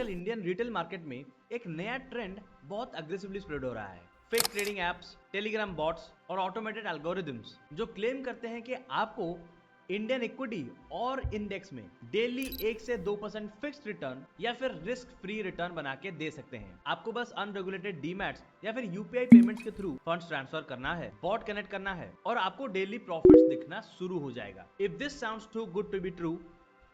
आजकल Indian retail market में एक नया ट्रेंड बहुत अग्रेसिवली स्प्रेड हो रहा है। Fake trading apps, Telegram bots और ऑटोमेटेड एल्गोरिदम्स जो क्लेम करते हैं कि आपको इंडियन इक्विटी और इंडेक्स में डेली 1 से 2% फिक्स्ड रिटर्न या फिर रिस्क फ्री रिटर्न बना के दे सकते हैं। आपको बस अनरेगुलेटेड डीमैट्स या फिर यूपीआई पेमेंट्स के थ्रू फंड्स ट्रांसफर करना है, बॉट कनेक्ट करना है और आपको डेली प्रॉफिट्स दिखना शुरू हो जाएगा। If this sounds too good to be true,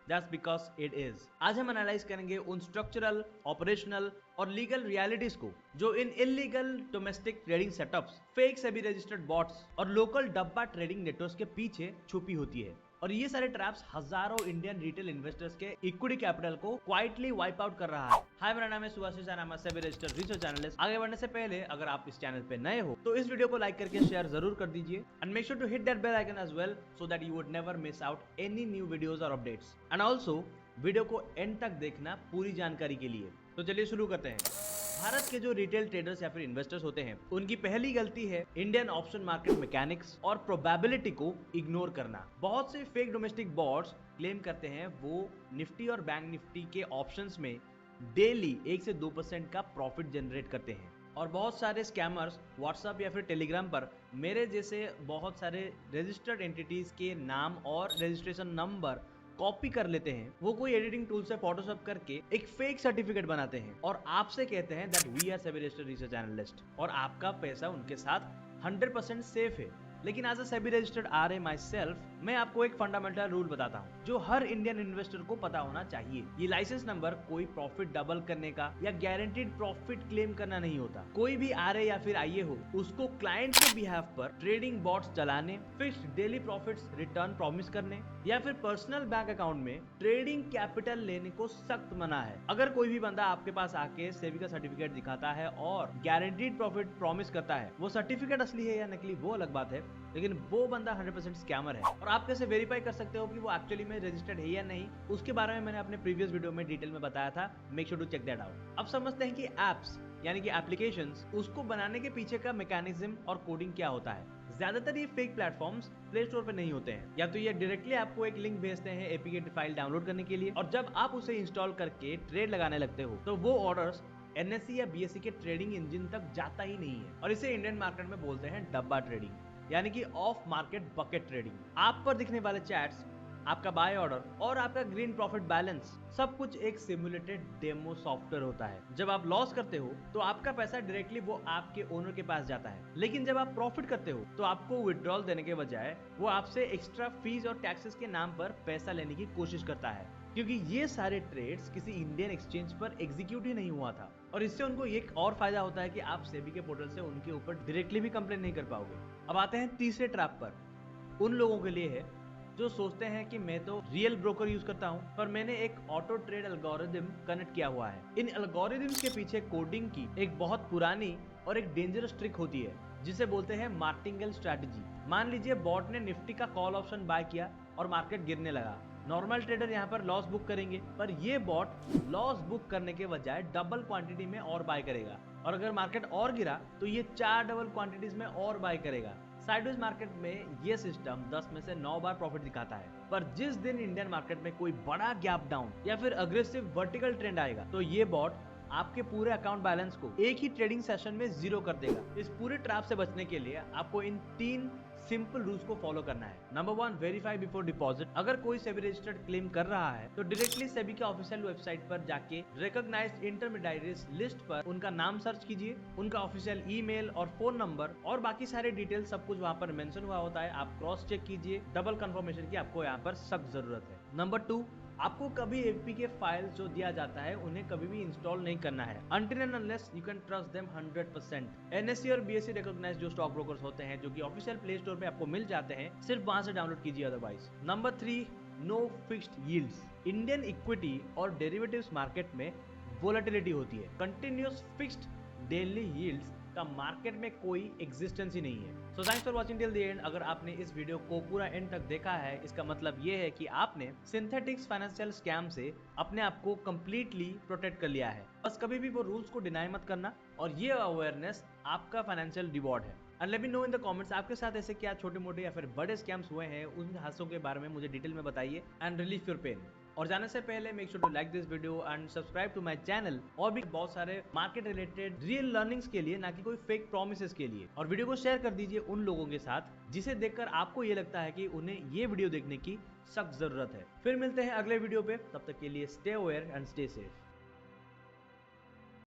That's because it is। आज हम एनालाइज करेंगे उन स्ट्रक्चरल, ऑपरेशनल और लीगल रियलिटीज को जो इन illegal domestic trading setups, fake SEBI registered bots और लोकल डब्बा ट्रेडिंग नेटवर्क्स के पीछे छुपी होती है। और ये सारे ट्रैप्स हजारों इंडियन रिटेल इन्वेस्टर्स के इक्विटी कैपिटल को क्वाइटली वाइप आउट कर रहा है। हाय, मेरा नाम है Subhashish and I am a SEBI registered research analyst. आगे बढ़ने से पहले अगर आप इस चैनल पे नए हो तो इस वीडियो को लाइक करके शेयर जरूर कर दीजिए and make sure to hit that bell icon as well so that you would never miss out any new videos और अपडेट्स। एंड ऑल्सो वीडियो को एंड तक देखना पूरी जानकारी के लिए। तो चलिए शुरू करते हैं। भारत के जो रिटेल ट्रेडर्स या फिर इन्वेस्टर्स होते हैं उनकी पहली गलती है इंडियन ऑप्शन मार्केट मैकेनिक्स और प्रोबेबिलिटी को इग्नोर करना। बहुत से फेक डोमेस्टिक बॉट्स क्लेम करते हैं वो निफ्टी और बैंक निफ्टी के ऑप्शंस में डेली 1 से 2% का प्रॉफिट जनरेट करते हैं। और बहुत सारे स्कैमर्स व्हाट्सएप या फिर टेलीग्राम पर मेरे जैसे बहुत सारे रजिस्टर्ड एंटिटीज के नाम और रजिस्ट्रेशन नंबर कॉपी कर लेते हैं। वो कोई एडिटिंग टूल से फोटोशॉप करके एक फेक सर्टिफिकेट बनाते हैं और आपसे कहते हैं that we are SEBI registered research analyst और आपका पैसा उनके साथ 100% सेफ है। लेकिन as a SEBI registered RA myself, मैं आपको एक फंडामेंटल रूल बताता हूँ जो हर इंडियन इन्वेस्टर को पता होना चाहिए। ये लाइसेंस नंबर कोई प्रॉफिट डबल करने का या गारंटीड प्रॉफिट क्लेम करना नहीं होता। कोई भी आरए या फिर आईए हो, उसको क्लाइंट के बिहाफ पर ट्रेडिंग बॉट्स चलाने, fixed daily profits return promise करने या फिर पर्सनल बैंक अकाउंट में ट्रेडिंग कैपिटल लेने को सख्त मना है। अगर कोई भी बंदा आपके पास आके सेबी का सर्टिफिकेट दिखाता है और गारंटीड प्रॉफिट प्रॉमिस करता है, वो सर्टिफिकेट असली है या नकली वो अलग बात है, लेकिन वो बंदा 100% स्कैमर है। और आप कैसे वेरीफाई कर सकते हो कि वो एक्चुअली में रजिस्टर्ड है या नहीं, उसके बारे में मैंने अपने प्रीवियस वीडियो में डिटेल में बताया था। Make sure to check that out. अब समझते हैं कि एप्स यानी कि एप्लीकेशंस, उसको बनाने के पीछे का मैकेनिज्म और कोडिंग क्या होता है। ज्यादातर ये फेक प्लेटफॉर्म्स प्ले स्टोर पे नहीं होते हैं, या तो ये डायरेक्टली आपको एक लिंक भेजते हैं एपीके फाइल डाउनलोड करने के लिए, और जब आप उसे इंस्टॉल करके ट्रेड लगाने लगते हो तो वो ऑर्डर्स एनएससी या बीएससी के ट्रेडिंग इंजन तक जाता ही नहीं है। और इसे इंडियन मार्केट में बोलते हैं डब्बा ट्रेडिंग यानी कि ऑफ मार्केट बकेट ट्रेडिंग। आप पर दिखने वाले चैट्स, आपका बाय ऑर्डर और आपका ग्रीन प्रॉफिट बैलेंस सब कुछ एक सिमुलेटेड डेमो सॉफ्टवेयर होता है। जब आप लॉस करते हो तो आपका पैसा डायरेक्टली वो आपके ओनर के पास जाता है, लेकिन जब आप प्रॉफिट करते हो तो आपको विड्रॉल देने के बजाय वो आपसे एक्स्ट्रा फीस और टैक्सेस के नाम पर पैसा लेने की कोशिश करता है, क्योंकि ये सारे ट्रेड्स किसी इंडियन एक्सचेंज पर एग्जीक्यूट ही नहीं हुआ था। और इससे उनको एक और फायदा होता है कि आप सेबी के पोर्टल से उनके ऊपर डायरेक्टली भी कंप्लेन नहीं कर पाओगे। अब आते हैं तीसरे ट्रैप पर। उन लोगों के लिए है जो सोचते हैं कि मैं तो रियल ब्रोकर यूज करता हूं, पर मैंने एक ऑटो ट्रेड एल्गोरिदम कनेक्ट किया हुआ है। इन एल्गोरिदम्स के पीछे कोडिंग की एक बहुत पुरानी और एक डेंजरस ट्रिक होती है जिसे बोलते हैं मार्टिंगेल स्ट्रैटेजी। मान लीजिए बॉट ने निफ्टी का कॉल ऑप्शन बाय किया और मार्केट गिरने लगा। नॉर्मल ट्रेडर यहाँ पर लॉस बुक करेंगे, पर ये बॉट लॉस बुक करने के बजाय डबल क्वांटिटी में और बाय करेगा, और अगर मार्केट और गिरा तो ये 4 डबल क्वांटिटीज में और बाय करेगा। साइडवेज मार्केट में ये सिस्टम 10 में से 9 बार प्रॉफिट दिखाता है, पर जिस दिन इंडियन मार्केट में कोई बड़ा गैप डाउन या फिर अग्रेसिव वर्टिकल ट्रेंड आएगा तो ये बॉट आपके पूरे अकाउंट बैलेंस को एक ही ट्रेडिंग सेशन में जीरो कर देगा। इस पूरे ट्रैप से बचने के लिए आपको इन 3 सिंपल रूल्स को फॉलो करना है। Number 1, verify before deposit. अगर कोई सेबी रजिस्टर्ड क्लेम कर रहा है तो डायरेक्टली सेबी के ऑफिशियल वेबसाइट पर जाके रिकॉग्नाइज्ड इंटरमीडियरीज लिस्ट पर उनका नाम सर्च कीजिए, उनका ऑफिशियल ईमेल और फोन नंबर और बाकी सारे डिटेल सब कुछ वहां पर मेंशन हुआ होता है। आप क्रॉस चेक कीजिए, डबल कंफर्मेशन की आपको यहाँ पर सख्त जरूरत है। नंबर 2, आपको कभी एपीके फाइल्स जो दिया जाता है उन्हें कभी भी इंस्टॉल नहीं करना है until and unless you can trust them 100%। NSC और बीएससी रिकॉग्नाइज्ड जो स्टॉक ब्रोकर्स होते हैं जो कि ऑफिशियल प्ले स्टोर पे आपको मिल जाते हैं, सिर्फ वहां से डाउनलोड कीजिए otherwise. Number 3, no fixed yields. Indian equity और डेरिवेटिव्स मार्केट में वोलेटिलिटी होती है। कंटिन्यूअस फिक्स्ड डेली यील्ड्स का मार्केट में कोई एग्जिस्टेंस ही नहीं है। So thanks for watching till the end. अगर आपने इस वीडियो को पूरा एंड तक देखा है, इसका मतलब ये है कि आपने सिंथेटिक्स फाइनेंशियल स्कैम से अपने आप को कंप्लीटली प्रोटेक्ट कर लिया है। बस कभी भी वो रूल्स को डिनाई मत करना, और ये अवेयरनेस आपका फाइनेंशियल रिवॉर्ड है। And let me know in the comments आपके साथ ऐसे क्या छोटे मोटे या फिर बड़े स्कैम्स हुए हैं, उन हादसों के बारे में मुझे डिटेल में बताइए एंड रिलीव योर पेन। और जाने से पहले make sure to like this video and subscribe to my channel और भी बहुत सारे मार्केट रिलेटेड रियल लर्निंग्स के लिए, ना कि कोई फेक प्रॉमिसेस के लिए। और वीडियो को शेयर कर दीजिए उन लोगों के साथ जिसे देखकर आपको ये लगता है कि उन्हें ये वीडियो देखने की सख्त जरूरत है। फिर मिलते हैं अगले वीडियो पे, तब तक के लिए stay aware and stay safe.